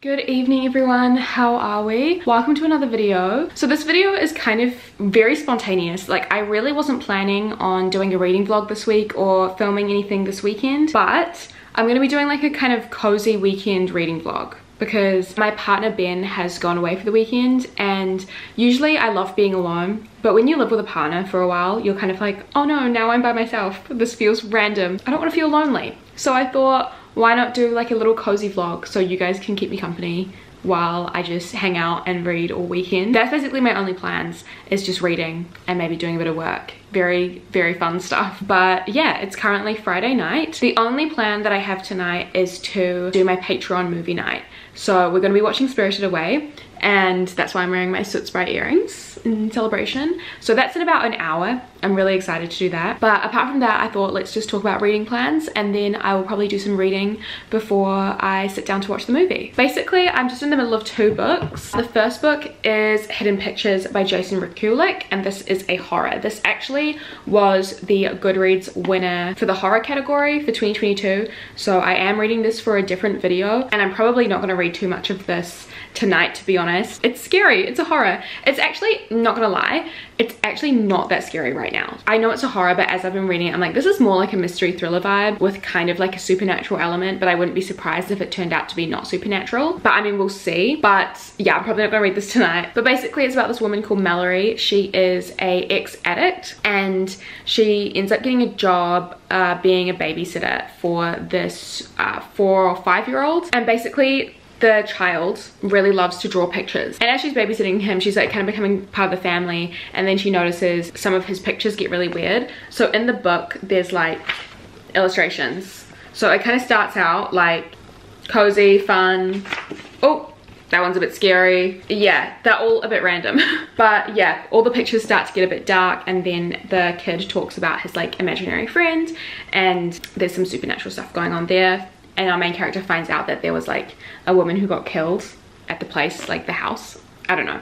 Good evening everyone, how are we? Welcome to another video. So this video is kind of very spontaneous. Like, I really wasn't planning on doing a reading vlog this week or filming anything this weekend, but I'm gonna be doing like a kind of cozy weekend reading vlog because my partner Ben has gone away for the weekend, and usually I love being alone, but when you live with a partner for a while, you're kind of like, oh no, now I'm by myself. This feels random. I don't want to feel lonely. So I thought, why not do like a little cozy vlog so you guys can keep me company while I just hang out and read all weekend. That's basically my only plans, is just reading and maybe doing a bit of work. Very, very fun stuff. But yeah, it's currently Friday night. The only plan that I have tonight is to do my Patreon movie night. So we're gonna be watching Spirited Away, and that's why I'm wearing my Soot Sprite earrings in celebration. So that's in about an hour. I'm really excited to do that. But apart from that, I thought let's just talk about reading plans, and then I will probably do some reading before I sit down to watch the movie. Basically, I'm just in the middle of two books. The first book is Hidden Pictures by Jason Rekulik, and this is a horror. This actually was the Goodreads winner for the horror category for 2022. So I am reading this for a different video, and I'm probably not gonna read too much of this tonight, to be honest. It's scary, it's a horror. It's actually, not gonna lie, it's actually not that scary right now. I know it's a horror, but as I've been reading it, I'm like, this is more like a mystery thriller vibe with kind of like a supernatural element, but I wouldn't be surprised if it turned out to be not supernatural. But I mean, we'll see. But yeah, I'm probably not gonna read this tonight. But basically it's about this woman called Mallory. She is a ex-addict, and she ends up getting a job being a babysitter for this 4 or 5-year-old. And basically the child really loves to draw pictures, and as she's babysitting him, she's like kind of becoming part of the family, and then she notices some of his pictures get really weird. So in the book there's like illustrations, so it kind of starts out like cozy, fun. Oh, that one's a bit scary. Yeah, they're all a bit random. But yeah, all the pictures start to get a bit dark, and then the kid talks about his like imaginary friend, and there's some supernatural stuff going on there. And our main character finds out that there was like a woman who got killed at the place, like the house. I don't know.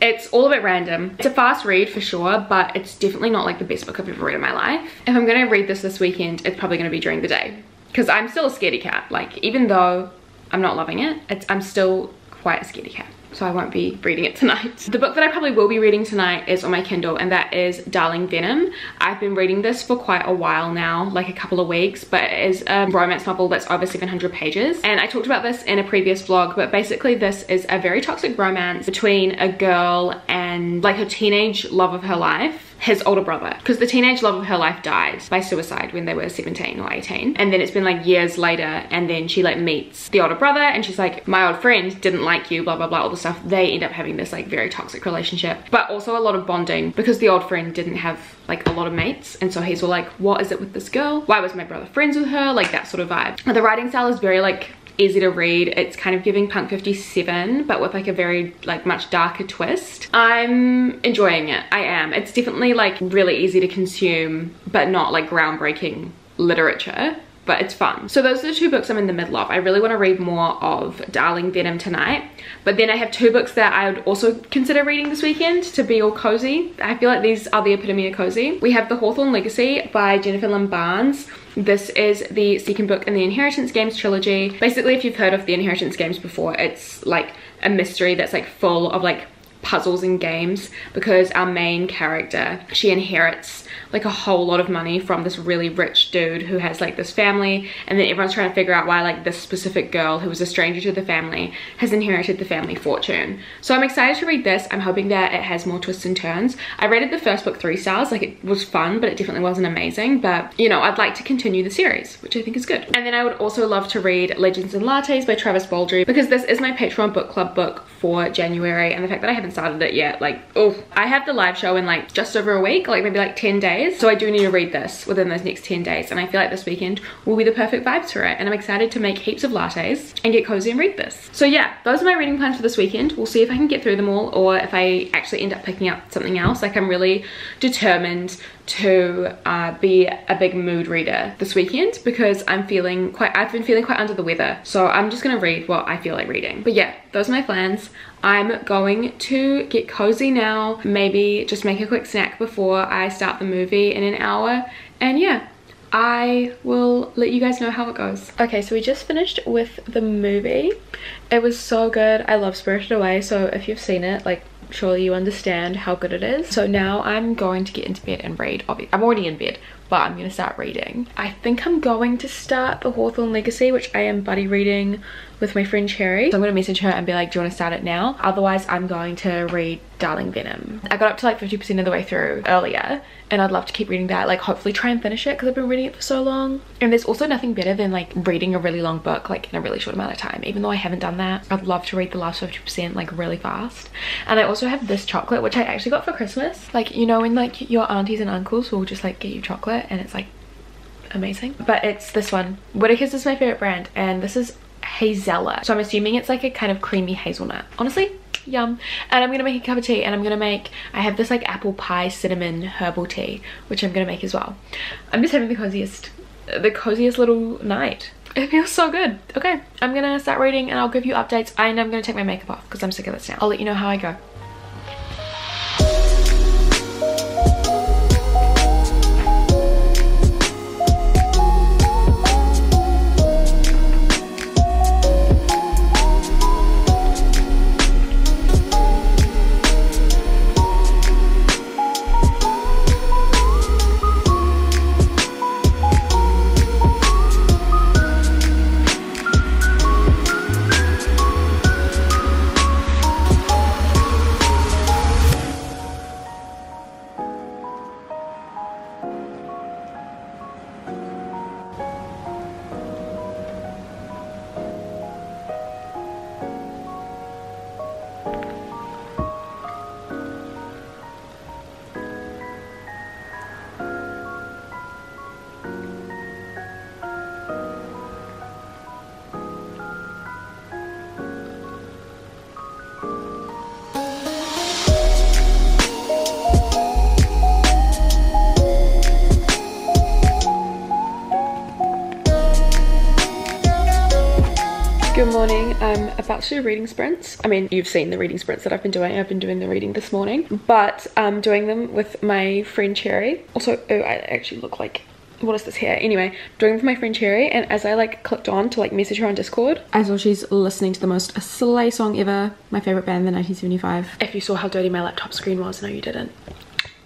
It's all a bit random. It's a fast read for sure, but it's definitely not like the best book I've ever read in my life. If I'm gonna read this weekend, it's probably gonna be during the day, because I'm still a scaredy cat. Like, even though I'm not loving it, I'm still quite a scaredy cat. So I won't be reading it tonight. The book that I probably will be reading tonight is on my Kindle, and that is Darling Venom. I've been reading this for quite a while now, like a couple of weeks, but it is a romance novel that's over 700 pages. And I talked about this in a previous vlog, but basically this is a very toxic romance between a girl and like her teenage love of her life, his older brother, because the teenage love of her life died by suicide when they were 17 or 18, and then it's been like years later, and then she like meets the older brother, and she's like, my old friend didn't like you, blah blah blah, all the stuff. They end up having this like very toxic relationship, but also a lot of bonding, because the old friend didn't have like a lot of mates, and so he's all like, what is it with this girl? Why was my brother friends with her? Like that sort of vibe. The writing style is very like easy to read. It's kind of giving Punk 57, but with like a very like much darker twist. I'm enjoying it. I am. It's definitely like really easy to consume, but not like groundbreaking literature, but it's fun. So those are the two books I'm in the middle of. I really want to read more of Darling Venom tonight, but then I have two books that I would also consider reading this weekend to be all cozy. I feel like these are the epitome of cozy. We have The Hawthorne Legacy by Jennifer Lynn Barnes. This is the second book in the Inheritance Games trilogy. Basically, if you've heard of the Inheritance Games before, it's like a mystery that's like full of like puzzles and games, because our main character, she inherits like a whole lot of money from this really rich dude who has like this family, and then everyone's trying to figure out why like this specific girl who was a stranger to the family has inherited the family fortune. So I'm excited to read this. I'm hoping that it has more twists and turns. I rated the first book 3 stars. Like, it was fun, but it definitely wasn't amazing, but you know, I'd like to continue the series, which I think is good. And then I would also love to read Legends and Lattes by Travis Baldree, because this is my Patreon book club book for January, and the fact that I haven't started it yet, like, oh, I have the live show in like just over a week, like maybe like 10 days. So I do need to read this within those next 10 days, and I feel like this weekend will be the perfect vibes for it, and I'm excited to make heaps of lattes and get cozy and read this. So yeah, those are my reading plans for this weekend. We'll see if I can get through them all, or if I actually end up picking up something else. Like, I'm really determined to be a big mood reader this weekend, because I've been feeling quite under the weather, so I'm just gonna read what I feel like reading. But yeah, those are my plans. I'm going to get cozy now, maybe just make a quick snack before I start the movie in an hour, and yeah, I will let you guys know how it goes. Okay, so we just finished with the movie. It was so good. I love Spirited Away, so if you've seen it, like, surely you understand how good it is. So now I'm going to get into bed and read. I'm already in bed, but I'm gonna start reading. I think I'm going to start The Hawthorne Legacy, which I am buddy reading with my friend Cherry. So I'm gonna message her and be like, do you wanna start it now? Otherwise, I'm going to read Darling Venom. I got up to like 50% of the way through earlier, and I'd love to keep reading that, like hopefully try and finish it because I've been reading it for so long. And there's also nothing better than like reading a really long book like in a really short amount of time. Even though I haven't done that, I'd love to read the last 50% like really fast. And I also have this chocolate, which I actually got for Christmas. Like, you know, when like your aunties and uncles will just like get you chocolate and it's like amazing. But it's this one. Whittaker's is my favorite brand, and this is Hazella. So I'm assuming it's like a kind of creamy hazelnut. Honestly, yum. And I'm gonna make a cup of tea, and I have this like apple pie cinnamon herbal tea, which I'm gonna make as well. I'm just having the coziest little night. It feels so good. Okay, I'm gonna start reading and I'll give you updates, and I'm gonna take my makeup off because I'm sick of this now. I'll let you know how I go. Good morning. I'm about to do reading sprints. I mean, you've seen the reading sprints that I've been doing. I've been doing the reading this morning, but I'm doing them with my friend Cherry. Also, oh, I actually look like, what is this here? Anyway, doing them with my friend Cherry, and as I like clicked on to like message her on Discord, I saw she's listening to the most slay song ever, my favorite band, the 1975. If you saw how dirty my laptop screen was, no you didn't.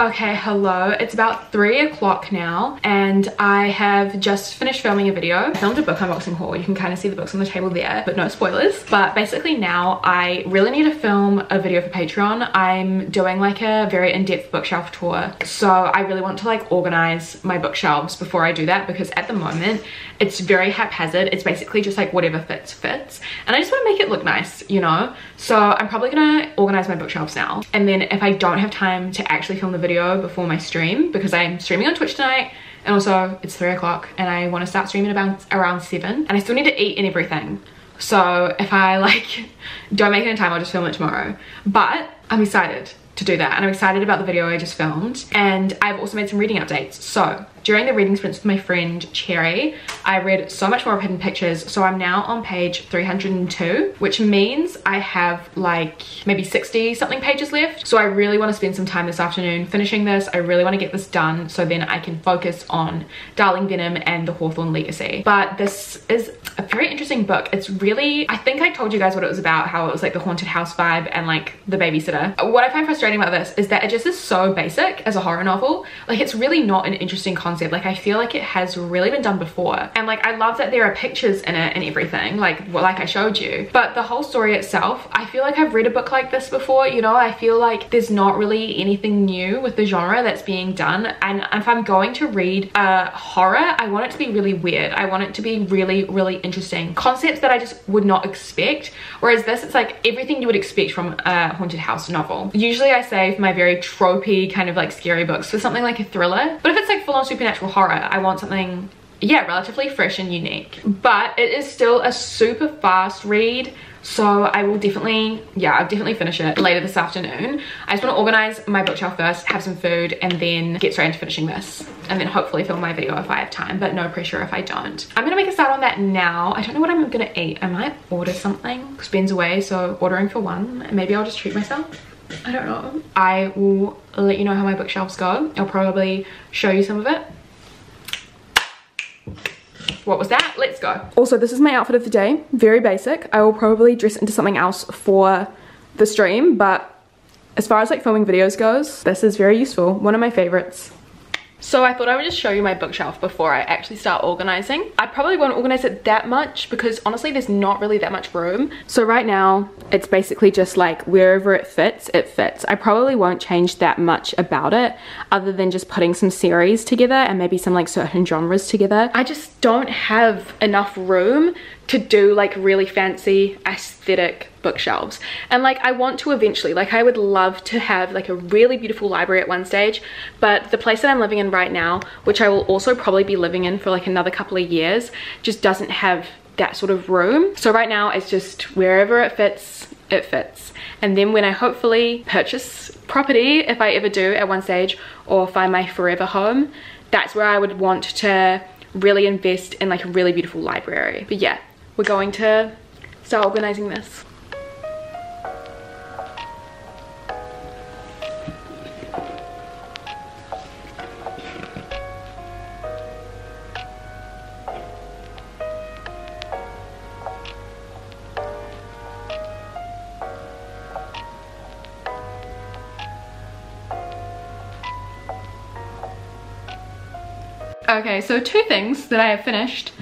Okay, hello. It's about 3 o'clock now, and I have just finished filming a video. I filmed a book unboxing haul. You can kind of see the books on the table there, but no spoilers. But basically now I really need to film a video for Patreon. I'm doing like a very in-depth bookshelf tour, so I really want to like organize my bookshelves before I do that, because at the moment it's very haphazard. It's basically just like whatever fits, and I just want to make it look nice, you know? So I'm probably gonna organize my bookshelves now, and then if I don't have time to actually film the video before my stream, because I'm streaming on Twitch tonight, and also it's 3 o'clock and I want to start streaming about around 7, and I still need to eat and everything. So if I like don't make it in time, I'll just film it tomorrow. But I'm excited to do that, and I'm excited about the video I just filmed, and I've also made some reading updates. So during the reading sprints with my friend Cherry, I read so much more of Hidden Pictures, so I'm now on page 302, which means I have like maybe 60 something pages left. So I really want to spend some time this afternoon finishing this. I really want to get this done so then I can focus on Darling Venom and The Hawthorne Legacy. But this is a very interesting book. It's really, I think I told you guys what it was about, how it was like the haunted house vibe and like the babysitter. What I find frustrating about this is that it just is so basic as a horror novel. Like, it's really not an interesting concept. Like, I feel like it has really been done before, and like I love that there are pictures in it and everything, like I showed you, but the whole story itself, I feel like I've read a book like this before, you know? I feel like there's not really anything new with the genre that's being done, and if I'm going to read a horror, I want it to be really weird. I want it to be really interesting concepts that I just would not expect, whereas this, it's like everything you would expect from a haunted house novel. Usually I save my very tropey kind of like scary books for something like a thriller, but if it's like full-on supernatural horror, I want something, yeah, relatively fresh and unique. But it is still a super fast read, so I will definitely, yeah, I'll definitely finish it later this afternoon. I just want to organize my bookshelf first, have some food, and then get straight into finishing this, and then hopefully film my video if I have time, but no pressure if I don't. I'm gonna make a start on that now. I don't know what I'm gonna eat. I might order something because Ben's away, so ordering for one. Maybe I'll just treat myself. I don't know. I will let you know how my bookshelves go. I'll probably show you some of it. what was that? Let's go. Also, this is my outfit of the day. Very basic. I will probably dress into something else for the stream, but as far as like filming videos goes, this is very useful. One of my favorites. So I thought I would just show you my bookshelf before I actually start organizing. I probably won't organize it that much because honestly there's not really that much room. So right now it's basically just like wherever it fits, it fits. I probably won't change that much about it other than just putting some series together and maybe some like certain genres together. I just don't have enough room to do like really fancy aesthetic bookshelves, and like I want to eventually, like I would love to have like a really beautiful library at one stage, but the place that I'm living in right now, which I will also probably be living in for like another couple of years, just doesn't have that sort of room. So right now it's just wherever it fits, it fits. And then when I hopefully purchase property, if I ever do at one stage, or find my forever home, that's where I would want to really invest in like a really beautiful library. But yeah, we're going to start organizing this. Okay, so two things that I have finished.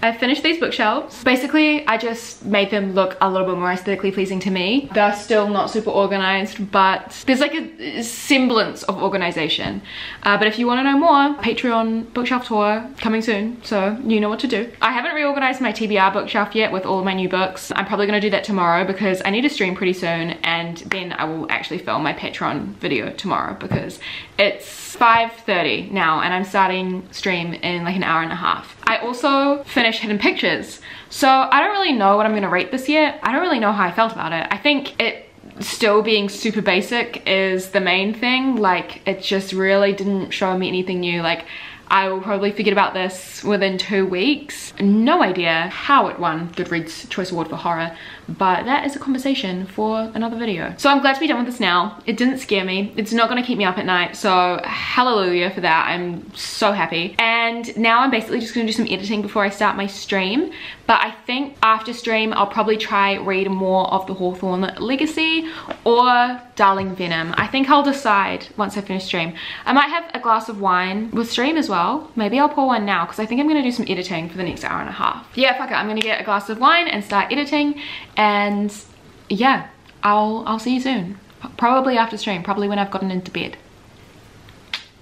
I finished these bookshelves. Basically, I just made them look a little bit more aesthetically pleasing to me. They're still not super organized, but there's like a semblance of organization. But if you want to know more, Patreon bookshelf tour coming soon, so you know what to do. I haven't reorganized my TBR bookshelf yet with all of my new books. I'm probably going to do that tomorrow because I need to stream pretty soon, and then I will actually film my Patreon video tomorrow because it's 5:30 now and I'm starting stream in like an hour and a half. I also finished Hidden Pictures, so I don't really know what I'm gonna rate this yet. I don't really know how I felt about it. I think it still being super basic is the main thing. Like it just really didn't show me anything new. Like I will probably forget about this within 2 weeks. No idea how it won Goodreads Choice Award for Horror, but that is a conversation for another video. So I'm glad to be done with this now. It didn't scare me. It's not gonna keep me up at night, so hallelujah for that. I'm so happy. And now I'm basically just gonna do some editing before I start my stream. But I think after stream, I'll probably try read more of the Hawthorne Legacy or Darling Venom. I think I'll decide once I finish stream. I might have a glass of wine with stream as well. Maybe I'll pour one now because I think I'm gonna do some editing for the next hour and a half. Yeah, fuck it. I'm gonna get a glass of wine and start editing. And yeah, I'll see you soon. Probably after stream, probably when I've gotten into bed.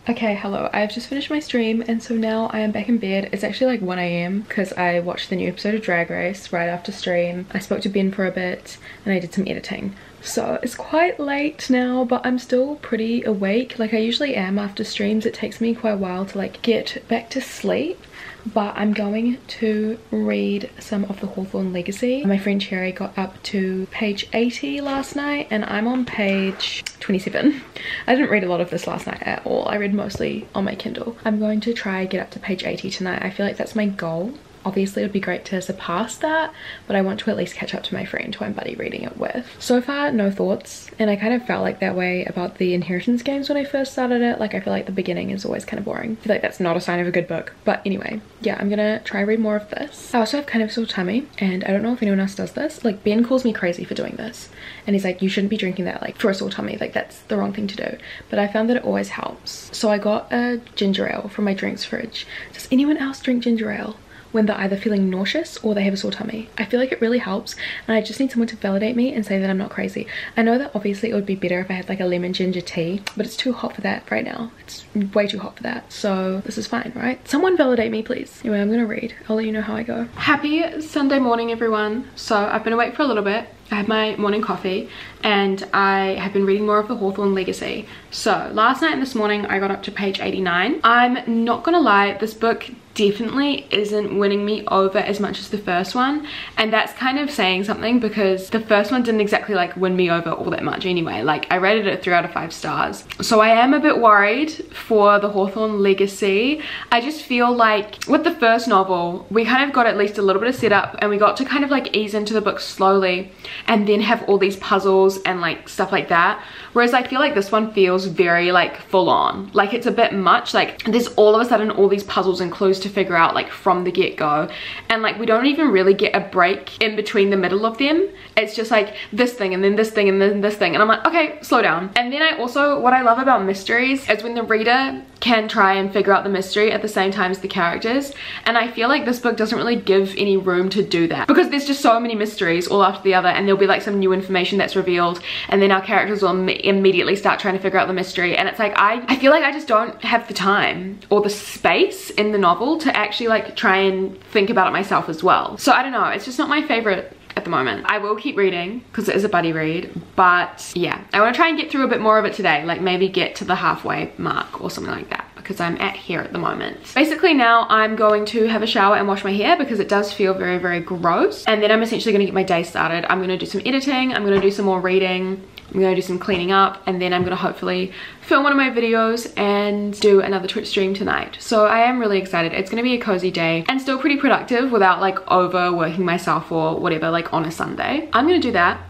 Okay, hello. I've just finished my stream and so now I am back in bed. It's actually like 1 AM because I watched the new episode of Drag Race right after stream. I spoke to Ben for a bit and I did some editing. So it's quite late now, but I'm still pretty awake. Like I usually am after streams. It takes me quite a while to like get back to sleep. But I'm going to read some of the Hawthorne Legacy. My friend Cherry got up to page 80 last night and I'm on page 27. I didn't read a lot of this last night at all. I read mostly on my Kindle. I'm going to try get up to page 80 tonight. I feel like that's my goal. Obviously it would be great to surpass that, but I want to at least catch up to my friend who I'm buddy reading it with. So far, no thoughts, and I kind of felt like that way about the Inheritance games when I first started it. Like I feel like the beginning is always kind of boring. I feel like that's not a sign of a good book. But anyway, yeah, I'm gonna try read more of this. I also have kind of sore tummy, and I don't know if anyone else does this. Like Ben calls me crazy for doing this, and he's like, you shouldn't be drinking that like for a sore tummy, like that's the wrong thing to do. But I found that it always helps. So I got a ginger ale from my drinks fridge. Does anyone else drink ginger ale when they're either feeling nauseous or they have a sore tummy? I feel like it really helps, and I just need someone to validate me and say that I'm not crazy. I know that obviously it would be better if I had like a lemon ginger tea, but it's too hot for that right now. It's way too hot for that, so this is fine, right? Someone validate me, please. Anyway, I'm gonna read. I'll let you know how I go. Happy Sunday morning, everyone. So I've been awake for a little bit. I had my morning coffee and I have been reading more of the Hawthorne Legacy. So last night and this morning I got up to page 89. I'm not gonna lie, this book definitely isn't winning me over as much as the first one, and that's kind of saying something because the first one didn't exactly like win me over all that much anyway. Like I rated it 3 out of 5 stars. So I am a bit worried for the Hawthorne Legacy. I just feel like with the first novel we kind of got at least a little bit of setup and we got to kind of like ease into the book slowly, and then have all these puzzles and like stuff like that. Whereas I feel like this one feels very like full on, like it's a bit much. Like there's all of a sudden all these puzzles and clues to figure out like from the get-go, and like we don't even really get a break in between the middle of them. It's just like this thing and then this thing and then this thing, and I'm like, okay, slow down. And then I also, what I love about mysteries is when the reader can try and figure out the mystery at the same time as the characters, and I feel like this book doesn't really give any room to do that, because there's just so many mysteries all after the other, and there'll be like some new information that's revealed, and then our characters will immediately start trying to figure out the mystery, and it's like I feel like I just don't have the time or the space in the novel to actually like try and think about it myself as well. So I don't know, it's just not my favorite at the moment. I will keep reading because it is a buddy read, but yeah, I want to try and get through a bit more of it today, like maybe get to the halfway mark or something like that, because I'm at here at the moment. Basically now I'm going to have a shower and wash my hair because it does feel very, very gross, and then I'm essentially going to get my day started. I'm going to do some editing, I'm going to do some more reading, I'm going to do some cleaning up, and then I'm going to hopefully film one of my videos and do another Twitch stream tonight. So I am really excited. It's going to be a cozy day and still pretty productive without like overworking myself or whatever, like on a Sunday. I'm going to do that,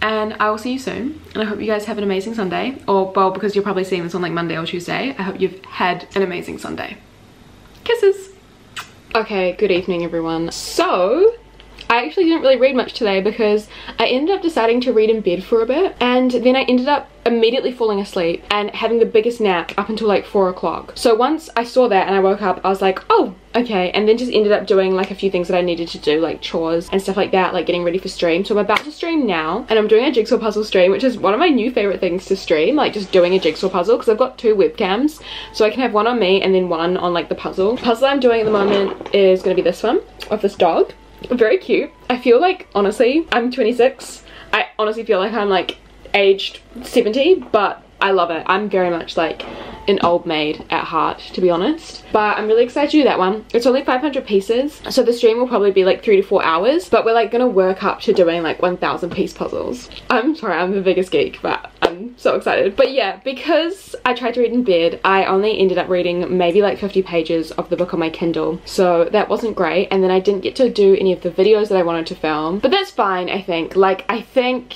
and I will see you soon, and I hope you guys have an amazing Sunday, or well, because you're probably seeing this on like Monday or Tuesday, I hope you've had an amazing Sunday. Kisses. Okay, good evening everyone. So I actually didn't really read much today because I ended up deciding to read in bed for a bit, and then I ended up immediately falling asleep and having the biggest nap up until like 4 o'clock. So once I saw that and I woke up, I was like, oh, okay, and then just ended up doing like a few things that I needed to do, like chores and stuff like that, like getting ready for stream. So I'm about to stream now, and I'm doing a jigsaw puzzle stream, which is one of my new favorite things to stream, like just doing a jigsaw puzzle, because I've got 2 webcams, so I can have one on me and then one on like the puzzle. The puzzle I'm doing at the moment is going to be this one of this dog. Very cute. I feel like, honestly, I'm 26. I honestly feel like I'm like aged 70, but I love it. I'm very much like an old maid at heart, to be honest. But I'm really excited to do that one. It's only 500 pieces, so the stream will probably be like 3 to 4 hours, but we're like gonna work up to doing like 1,000 piece puzzles. I'm sorry, I'm the biggest geek, but I'm so excited. But yeah, because I tried to read in bed, I only ended up reading maybe like 50 pages of the book on my Kindle, so that wasn't great, and then I didn't get to do any of the videos that I wanted to film, but that's fine. I think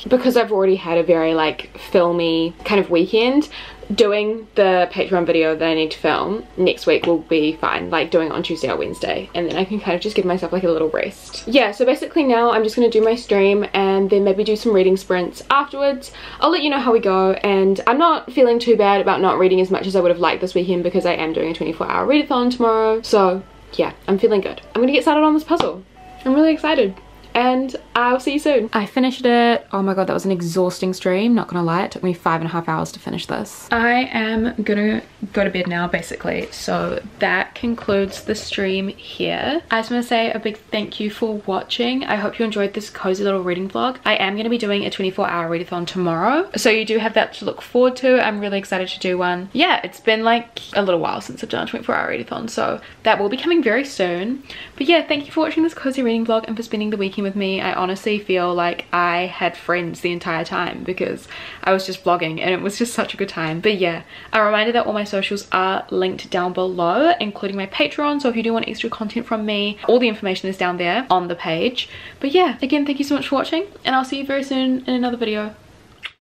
because I've already had a very like filmy kind of weekend, doing the Patreon video that I need to film next week will be fine, like doing it on Tuesday or Wednesday, and then I can kind of just give myself like a little rest. Yeah, so basically now I'm just going to do my stream and then maybe do some reading sprints afterwards. I'll let you know how we go, and I'm not feeling too bad about not reading as much as I would have liked this weekend because I am doing a 24-hour readathon tomorrow, so yeah, I'm feeling good. I'm gonna get started on this puzzle. I'm really excited, and I'll see you soon. I finished it. Oh my god, that was an exhausting stream, not gonna lie. It took me 5.5 hours to finish this. I am gonna go to bed now, basically, so that concludes the stream here. I just want to say a big thank you for watching. I hope you enjoyed this cozy little reading vlog. I am going to be doing a 24-hour readathon tomorrow, so you do have that to look forward to. I'm really excited to do one. Yeah, it's been like a little while since I've done a 24-hour readathon, so that will be coming very soon. But yeah, thank you for watching this cozy reading vlog and for spending the weekend with me. I honestly feel like I had friends the entire time because I was just vlogging, and it was just such a good time. But yeah, a reminder that all my socials are linked down below, including my Patreon, so if you do want extra content from me, all the information is down there on the page. But yeah, again, thank you so much for watching, and I'll see you very soon in another video.